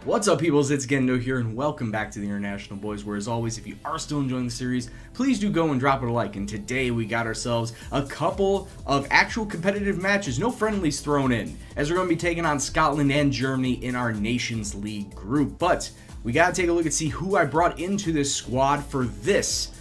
What's up, peoples? It's Gendo here, and welcome back to the International Boys, where, as always, if you are still enjoying the series, please do go and drop it a like. And today we got ourselves a couple of actual competitive matches, no friendlies thrown in, as we're going to be taking on Scotland and Germany in our Nations League group. But we got to take a look and see who I brought into this squad for this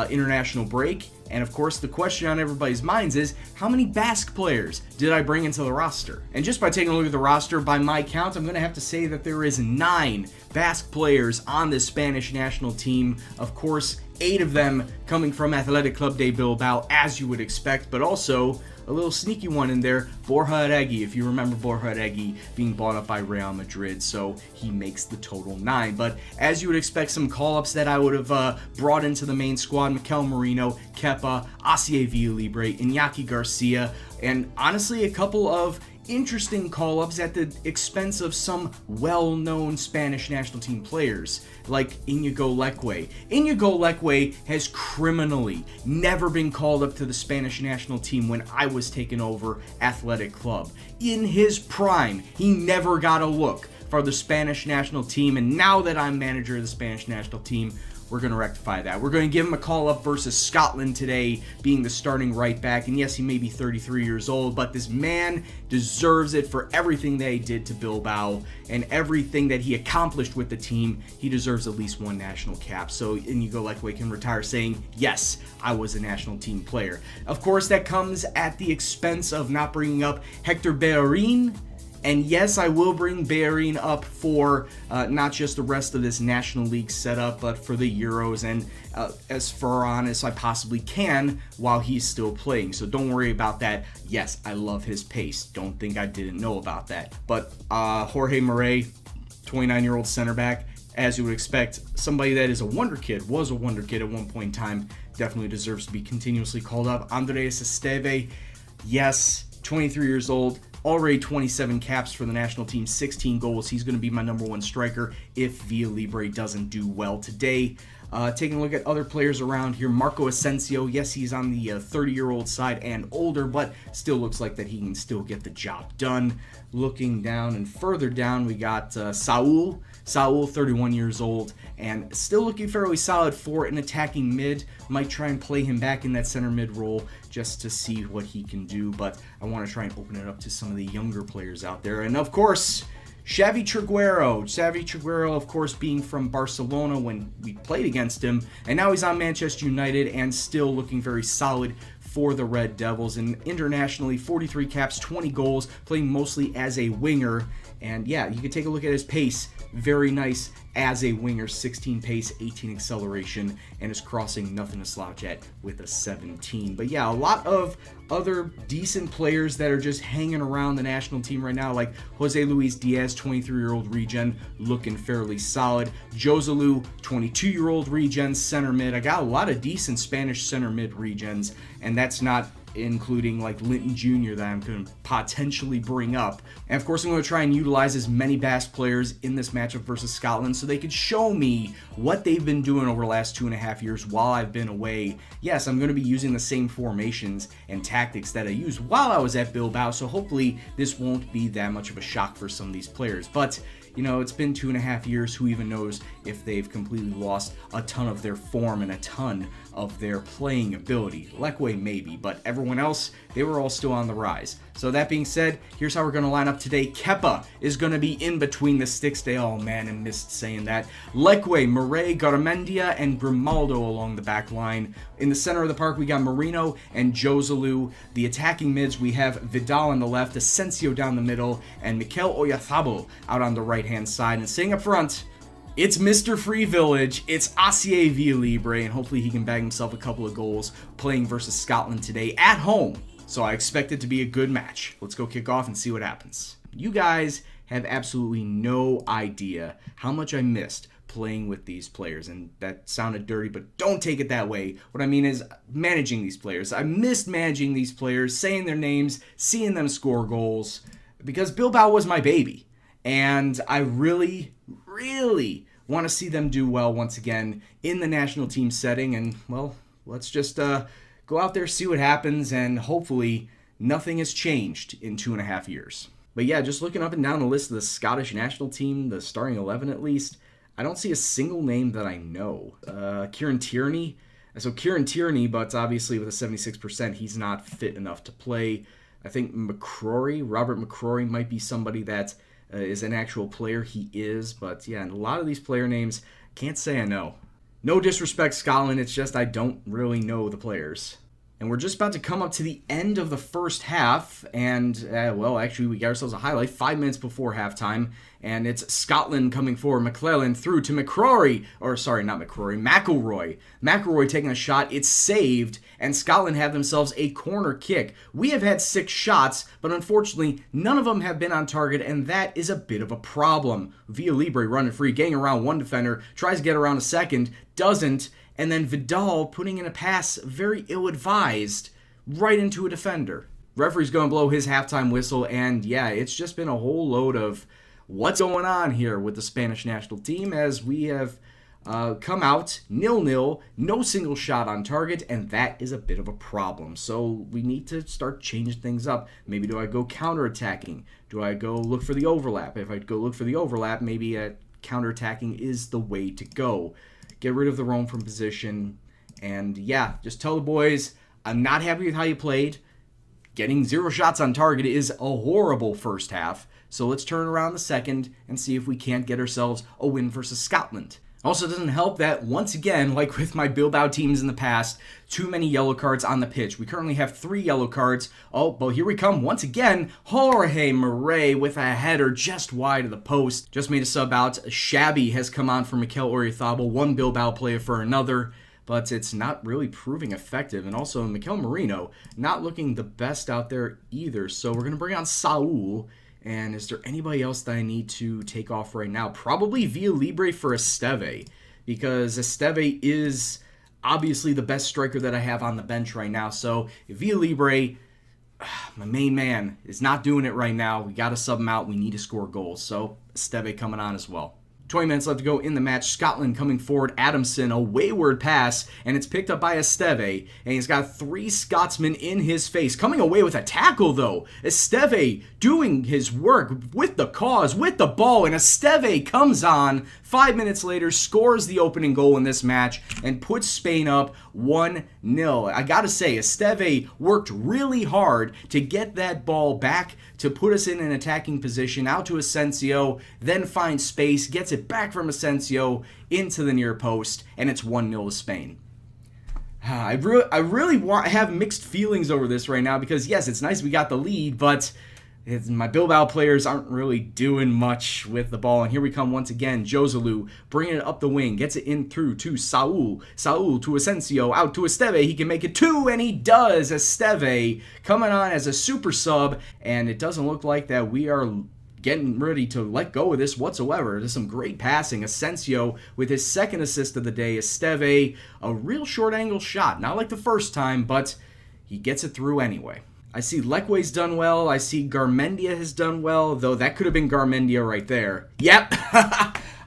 international break. And of course, the question on everybody's minds is, how many Basque players did I bring into the roster? And just by taking a look at the roster, by my count, I'm going to have to say that there is 9 Basque players on this Spanish national team. Of course, 8 of them coming from Athletic Club de Bilbao, as you would expect, but also a little sneaky one in there, Borja Oregi, if you remember Borja Oregi being bought up by Real Madrid, so he makes the total 9. But as you would expect, some call-ups that I would have brought into the main squad: Mikel Merino, Kepa, Asier Villalibre, Iñaki Garcia, and honestly a couple of interesting call-ups at the expense of some well-known Spanish national team players, like Iñigo Leque. Iñigo Leque has criminally never been called up to the Spanish national team when I was taking over Athletic Club. In his prime, he never got a look for the Spanish national team, and now that I'm manager of the Spanish national team, we're going to rectify that. We're going to give him a call-up versus Scotland today, being the starting right back. And yes, he may be 33 years old, but this man deserves it for everything that he did to Bilbao and everything that he accomplished with the team. He deserves at least 1 national cap. So Iñigo Leque can retire saying, yes, I was a national team player. Of course, that comes at the expense of not bringing up Hector Bellerin. And yes, I will bring Bellerin up for not just the rest of this National League setup, but for the Euros and as far on as I possibly can while he's still playing. So don't worry about that. Yes, I love his pace. Don't think I didn't know about that. But Jorge Murray, 29-year-old center back, as you would expect, somebody that is a wonder kid, was a wonder kid at one point in time, definitely deserves to be continuously called up. Andres Esteve, yes, 23 years old, already 27 caps for the national team, 16 goals. He's going to be my number 1 striker if Villalibre doesn't do well today. Taking a look at other players around here, Marco Asensio, yes, he's on the 30-year-old side and older, but still looks like that he can still get the job done. Looking down and further down, we got Saul, 31 years old, and still looking fairly solid for an attacking mid. Might try and play him back in that center mid role just to see what he can do, but I want to try and open it up to some of the younger players out there. And of course, Xavi Triguero, of course, being from Barcelona when we played against him, and now he's on Manchester United and still looking very solid for the Red Devils. And internationally, 43 caps, 20 goals, playing mostly as a winger. And yeah, you can take a look at his pace. Very nice as a winger, 16 pace, 18 acceleration, and his crossing nothing to slouch at with a 17. But yeah, a lot of other decent players that are just hanging around the national team right now, like Jose Luis Diaz, 23-year-old regen, looking fairly solid. Joselu, 22-year-old regen, center mid. I got a lot of decent Spanish center mid regens, and that's not including like Linton Jr. that I'm going to potentially bring up. And of course, I'm going to try and utilize as many Basque players in this matchup versus Scotland so they could show me what they've been doing over the last 2.5 years while I've been away. Yes, I'm going to be using the same formations and tactics that I used while I was at Bilbao, so hopefully this won't be that much of a shock for some of these players. But you know, it's been 2.5 years. Who even knows if they've completely lost a ton of their form and a ton of their playing ability. Leque maybe, but everyone else, they were all still on the rise. So that being said, here's how we're going to line up today. Kepa is going to be in between the sticks. Oh man, I missed saying that. Leque, Murray, Garamendia, and Grimaldo along the back line. In the center of the park, we got Merino and Joselu. The attacking mids, we have Vidal on the left, Asensio down the middle, and Mikel Oyarzabal out on the right-hand side. And sitting up front, it's Mr. Free Village, it's Asier Villalibre, and hopefully he can bag himself a couple of goals playing versus Scotland today at home. So I expect it to be a good match. Let's go kick off and see what happens. You guys have absolutely no idea how much I missed playing with these players, and that sounded dirty, but don't take it that way. What I mean is managing these players. I missed managing these players, saying their names, seeing them score goals, because Bilbao was my baby, and I really want to see them do well once again in the national team setting. And well, let's just go out there, see what happens, and hopefully nothing has changed in 2.5 years. But yeah, just looking up and down the list of the Scottish national team, the starting 11 at least, I don't see a single name that I know. Kieran Tierney. So Kieran Tierney, but obviously with a 76%, he's not fit enough to play. I think Robert McCrory might be somebody that is an actual player. He is, but yeah, and a lot of these player names, can't say I know. No disrespect, Scotland, it's just I don't really know the players. And we're just about to come up to the end of the first half, and, well, actually, we got ourselves a highlight 5 minutes before halftime, and it's Scotland coming forward. McClellan through to McCrory. McElroy taking a shot. It's saved, and Scotland have themselves a corner kick. We have had 6 shots, but unfortunately, none of them have been on target, and that is a bit of a problem. Villa Libre running free, getting around one defender, tries to get around a second, doesn't, and then Vidal putting in a pass, very ill-advised, right into a defender. Referee's going to blow his halftime whistle, and yeah, it's just been a whole load of what's going on here with the Spanish national team as we have come out 0-0, no single shot on target, and that is a bit of a problem. So we need to start changing things up. Maybe do I go counterattacking? Do I go look for the overlap? If I go look for the overlap, maybe counterattacking is the way to go. Get rid of the roam from position, and yeah, just tell the boys, I'm not happy with how you played. Getting 0 shots on target is a horrible first half, so let's turn around the second and see if we can't get ourselves a win versus Scotland. Also, it doesn't help that, once again, like with my Bilbao teams in the past, too many yellow cards on the pitch. We currently have 3 yellow cards. Oh, but here we come once again. Jorge Murray with a header just wide of the post. Just made a sub out. Shabby has come on for Mikel Oyarzabal, one Bilbao player for another, but it's not really proving effective. And also, Mikel Merino not looking the best out there either. So we're going to bring on Saul. And is there anybody else that I need to take off right now? Probably Villa Libre for Esteve, because Esteve is obviously the best striker that I have on the bench right now. So if Villa Libre, my main man, is not doing it right now, we got to sub him out. We need to score goals. So Esteve coming on as well. 20 minutes left to go in the match. Scotland coming forward. Adamson, a wayward pass, and it's picked up by Esteve, and he's got 3 Scotsmen in his face. Coming away with a tackle, though. Esteve doing his work with the cause, with the ball, and Esteve comes on 5 minutes later, scores the opening goal in this match, and puts Spain up 1-0. I gotta say, Esteve worked really hard to get that ball back to put us in an attacking position, out to Asensio, then finds space, gets it back from Asensio into the near post, and it's 1-0 to Spain. I really have mixed feelings over this right now because, yes, it's nice we got the lead, but my Bilbao players aren't really doing much with the ball. And here we come once again. Joselu bringing it up the wing. Gets it in through to Saul. Saul to Asensio. Out to Esteve. He can make it 2, and he does. Esteve coming on as a super sub. And it doesn't look like that we are getting ready to let go of this whatsoever. There's some great passing. Asensio with his 2nd assist of the day. Esteve, a real short angle shot. Not like the first time, but he gets it through anyway. I see Lekwe's done well. I see Garmendia has done well, though that could have been Garmendia right there. Yep.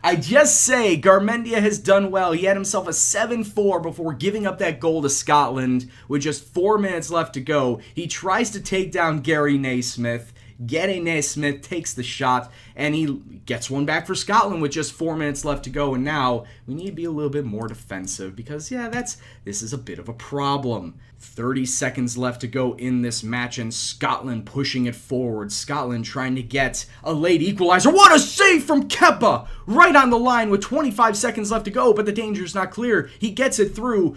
I just say Garmendia has done well. He had himself a 7-4 before giving up that goal to Scotland with just 4 minutes left to go. He tries to take down Gary Naismith. Gary Naismith takes the shot, and he gets one back for Scotland with just 4 minutes left to go. And now we need to be a little bit more defensive because, yeah, this is a bit of a problem. 30 seconds left to go in this match, and Scotland pushing it forward. Scotland trying to get a late equalizer. What a save from Kepa! Right on the line with 25 seconds left to go, but the danger's not clear. He gets it through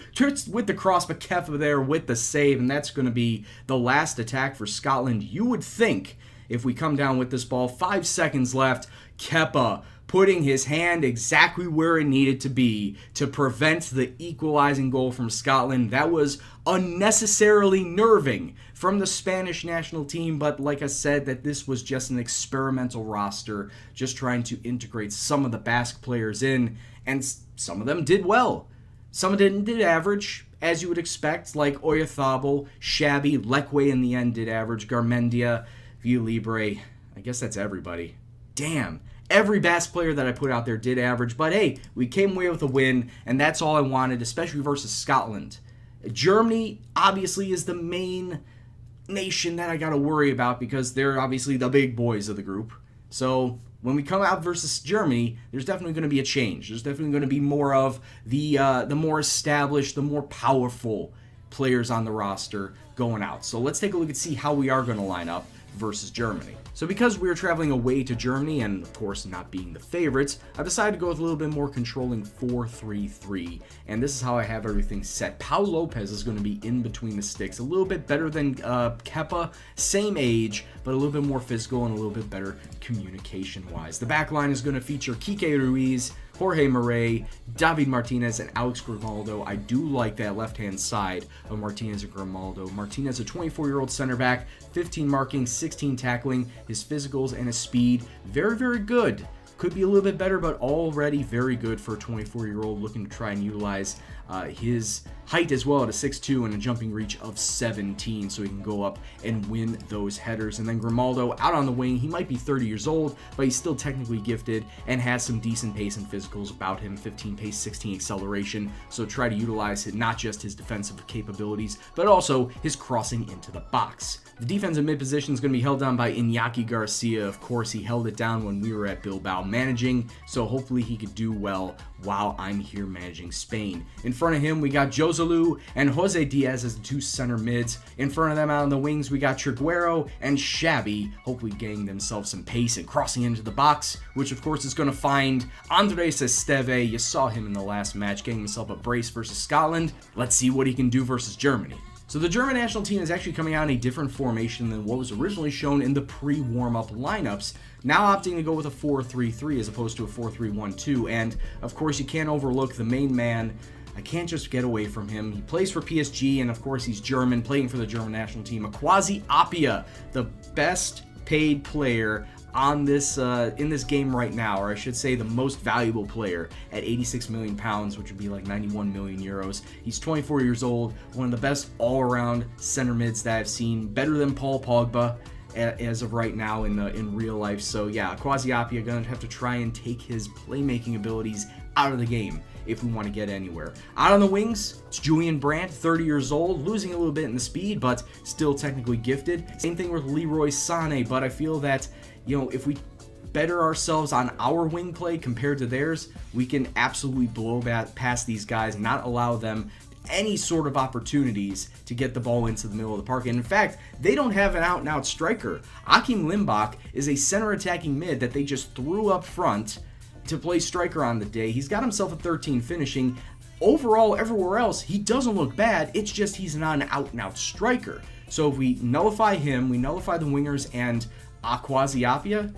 with the cross, but Kepa there with the save, and that's going to be the last attack for Scotland. You would think if we come down with this ball, 5 seconds left, Kepa putting his hand exactly where it needed to be to prevent the equalizing goal from Scotland. That was unnecessarily nerving from the Spanish national team, but like I said, that this was just an experimental roster, just trying to integrate some of the Basque players in, and some of them did well. Some of them did average, as you would expect, like Oyarzabal, Shabby, Lekwe in the end did average, Garmendia, Villa Libre. I guess that's everybody. Damn. Every Basque player that I put out there did average, but hey, we came away with a win, and that's all I wanted, especially versus Scotland. Germany, obviously, is the main nation that I got to worry about because they're obviously the big boys of the group. So when we come out versus Germany, there's definitely going to be a change. There's definitely going to be more of the more established, the more powerful players on the roster going out. So let's take a look and see how we are going to line up versus Germany. So because we're traveling away to Germany and of course not being the favorites, I decided to go with a little bit more controlling 4-3-3, and this is how I have everything set. Pau Lopez is going to be in between the sticks, a little bit better than Kepa, same age, but a little bit more physical and a little bit better communication-wise. The back line is going to feature Kike Ruiz, Jorge Murray, David Martinez, and Alex Grimaldo. I do like that left-hand side of Martinez and Grimaldo. Martinez, a 24-year-old center back, 15 marking, 16 tackling. His physicals and his speed, very, very good. Could be a little bit better, but already very good for a 24-year-old looking to try and utilize his height as well at a 6'2" and a jumping reach of 17, so he can go up and win those headers. And then Grimaldo out on the wing. He might be 30 years old, but he's still technically gifted and has some decent pace and physicals about him. 15 pace, 16 acceleration, so try to utilize it, not just his defensive capabilities, but also his crossing into the box. The defense in mid position is going to be held down by Iñaki Garcia. Of course, he held it down when we were at Bilbao managing, so hopefully he could do well while I'm here managing Spain. In front of him, we got Joselu and Jose Diaz as the two center mids. In front of them out on the wings, we got Triguero and Xavi, hopefully getting themselves some pace and crossing into the box, which of course is going to find Andres Esteve. You saw him in the last match, getting himself a brace versus Scotland. Let's see what he can do versus Germany. So the German national team is actually coming out in a different formation than what was originally shown in the pre-warm-up lineups, now opting to go with a 4-3-3 as opposed to a 4-3-1-2, and of course you can't overlook the main man. I can't just get away from him. He plays for PSG, and of course he's German, playing for the German national team. Kwasi Appiah, the best paid player on this in this game right now, or I should say the most valuable player at 86 million pounds, which would be like 91 million euros. He's 24 years old, one of the best all-around center mids that I've seen, better than Paul Pogba as of right now in real life. So yeah, Kwasi Appiah gonna have to try and take his playmaking abilities out of the game if we want to get anywhere. Out on the wings, it's Julian Brandt, 30 years old, losing a little bit in the speed, but still technically gifted. Same thing with Leroy Sané, but I feel that, you know, if we better ourselves on our wing play compared to theirs, we can absolutely blow past these guys, not allow them any sort of opportunities to get the ball into the middle of the park. And in fact, they don't have an out-and-out striker. Achim Limbach is a center attacking mid that they just threw up front to play striker on the day. He's got himself a 13 finishing. Overall, everywhere else, he doesn't look bad. It's just he's not an out-and-out striker. So if we nullify him, we nullify the wingers and Kwasi Appiah,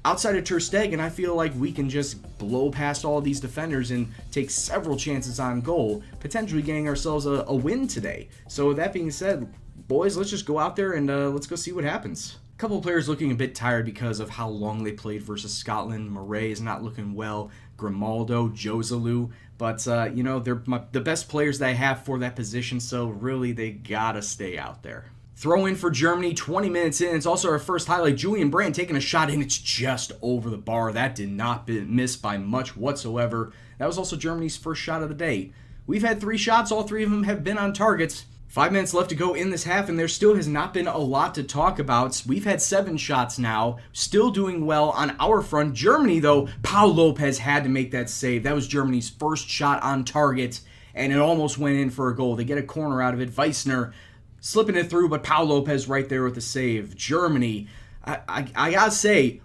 outside of Ter Stegen, I feel like we can just blow past all of these defenders and take several chances on goal, potentially getting ourselves a win today. So with that being said, boys, let's just go out there and let's go see what happens. A couple of players looking a bit tired because of how long they played versus Scotland. Murray is not looking well. Grimaldo, Joselu, but you know, they're the best players that I have for that position, so really they gotta stay out there. Throw in for Germany, 20 minutes in. It's also our first highlight. Julian Brandt taking a shot, and it's just over the bar. That did not miss by much whatsoever. That was also Germany's first shot of the day. We've had 3 shots. All 3 of them have been on targets. 5 minutes left to go in this half, and there still has not been a lot to talk about. We've had 7 shots now, still doing well on our front. Germany, though, Pau Lopez had to make that save. That was Germany's first shot on target, and it almost went in for a goal. They get a corner out of it. Weissner slipping it through, but Pau Lopez right there with the save. Germany, I gotta say,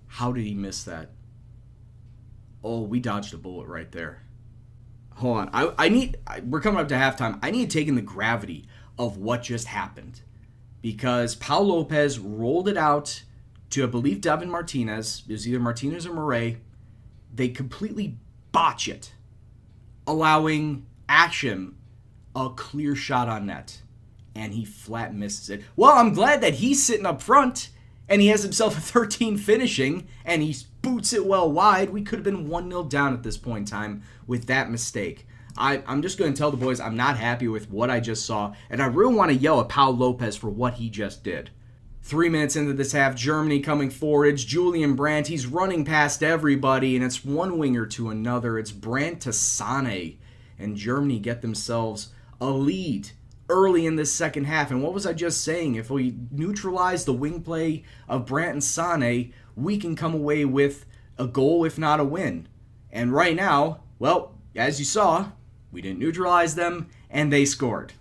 how did he miss that? Oh, we dodged a bullet right there. Hold on, we're coming up to halftime. I need to take in the gravity of what just happened, because Pau Lopez rolled it out to, I believe, David Martinez. It was either Martinez or Murray. They completely botch it, allowing Action a clear shot on net, and he flat misses it. Well, I'm glad that he's sitting up front and he has himself a 13 finishing and he boots it well wide. We could have been 1-0 down at this point in time with that mistake. I'm just going to tell the boys I'm not happy with what I just saw, and I really want to yell at Pau Lopez for what he just did. 3 minutes into this half, Germany coming forward. It's Julian Brandt. He's running past everybody, and it's one winger to another. It's Brandt to Sané, and Germany get themselves a lead early in this second half. And what was I just saying? If we neutralize the wing play of Brandt and Sane, we can come away with a goal, if not a win. And right now, well, as you saw, we didn't neutralize them, and they scored.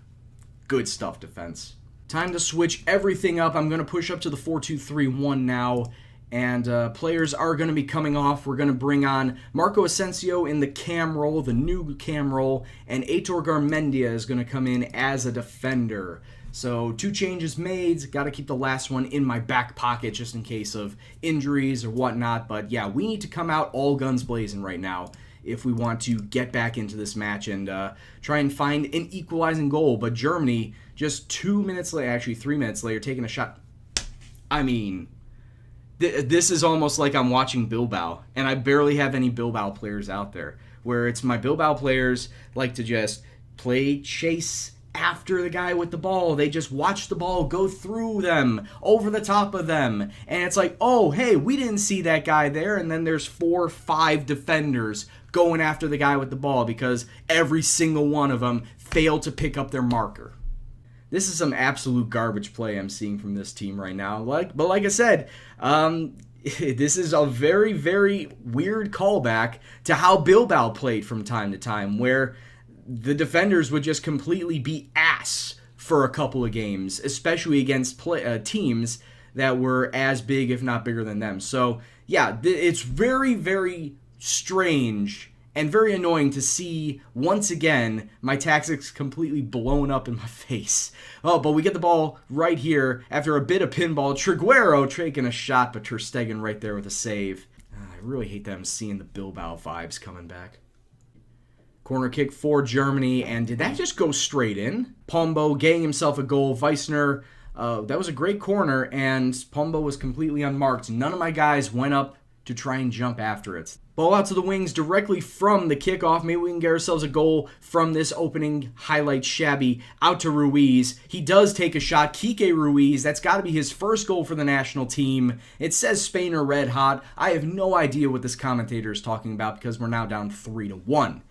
Good stuff, defense. Time to switch everything up. I'm going to push up to the 4-2-3-1 now, and players are going to be coming off. We're going to bring on Marco Asensio in the cam role, the new cam role, and Aitor Garmendia is going to come in as a defender. So 2 changes made. Got to keep the last one in my back pocket just in case of injuries or whatnot. But yeah, we need to come out all guns blazing right now if we want to get back into this match and try and find an equalizing goal. But Germany, just 2 minutes later, actually 3 minutes later, taking a shot. I mean, this is almost like I'm watching Bilbao, and I barely have any Bilbao players out there, where it's my Bilbao players like to just play chase after the guy with the ball. They just watch the ball go through them, over the top of them, and it's like, oh, hey, we didn't see that guy there, and then there's 4 or 5 defenders going after the guy with the ball because every single one of them failed to pick up their marker. This is some absolute garbage play I'm seeing from this team right now. But like I said, this is a very, very weird callback to how Bilbao played from time to time, where the defenders would just completely be ass for a couple of games, especially against teams that were as big, if not bigger than them. So, yeah, it's very, very strange and very annoying to see, once again, my tactics completely blown up in my face. Oh, but we get the ball right here after a bit of pinball. Triguero taking a shot, but Ter Stegen right there with a save. I really hate that I'm seeing the Bilbao vibes coming back. Corner kick for Germany, and did that just go straight in? Pombo getting himself a goal. Weissner, that was a great corner, and Pombo was completely unmarked. None of my guys went up to try and jump after it. Ball out to the wings directly from the kickoff. Maybe we can get ourselves a goal from this opening highlight. Shabby out to Ruiz. He does take a shot. Kike Ruiz, that's got to be his first goal for the national team. It says Spain are red hot. I have no idea what this commentator is talking about because we're now down 3-1.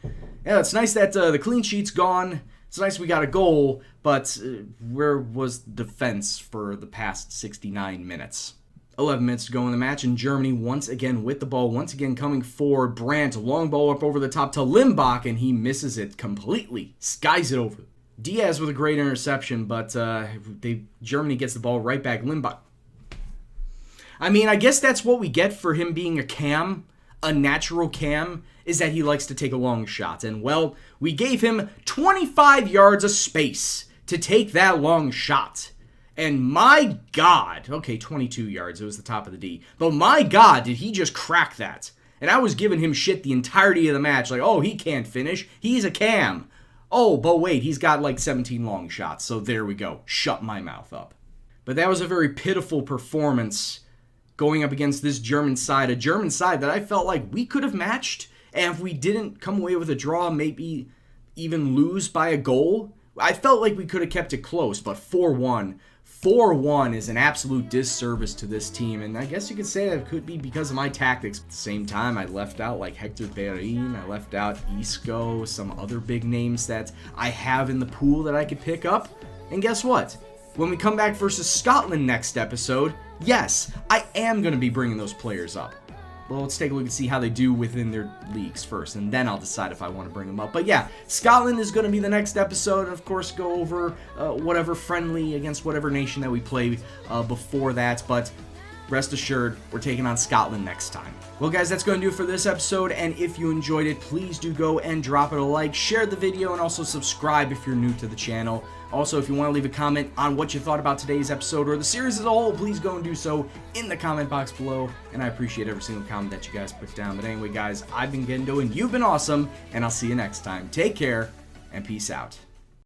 Yeah, it's nice that the clean sheet's gone. It's nice we got a goal, but where was the defense for the past 69 minutes? 11 minutes to go in the match, and Germany once again with the ball, once again coming forward. Brandt, long ball up over the top to Limbach, and he misses it completely. Skies it over. Diaz with a great interception, but Germany gets the ball right back. Limbach. I mean, I guess that's what we get for him being a cam, a natural cam, is that he likes to take a long shot. And, well, we gave him 25 yards of space to take that long shot. And my God, okay, 22 yards, it was the top of the D. But my God, did he just crack that. And I was giving him shit the entirety of the match. Like, oh, he can't finish. He's a cam. Oh, but wait, he's got like 17 long shots. So there we go. Shut my mouth up. But that was a very pitiful performance going up against this German side. A German side that I felt like we could have matched. And if we didn't come away with a draw, maybe even lose by a goal, I felt like we could have kept it close. But 4-1. 4-1 is an absolute disservice to this team, and I guess you could say that it could be because of my tactics. At the same time, I left out like Hector Bellerin, I left out Isco, some other big names that I have in the pool that I could pick up. And guess what? When we come back versus Scotland next episode, yes, I am going to be bringing those players up. Well, let's take a look and see how they do within their leagues first, and then I'll decide if I want to bring them up. But yeah, Scotland is going to be the next episode, and of course go over whatever friendly against whatever nation that we play before that. But rest assured, we're taking on Scotland next time. Well, guys, that's going to do it for this episode, and if you enjoyed it, please do go and drop it a like, share the video, and also subscribe if you're new to the channel. Also, if you want to leave a comment on what you thought about today's episode or the series as a whole, please go and do so in the comment box below, and I appreciate every single comment that you guys put down. But anyway, guys, I've been Gendo, and you've been awesome, and I'll see you next time. Take care, and peace out.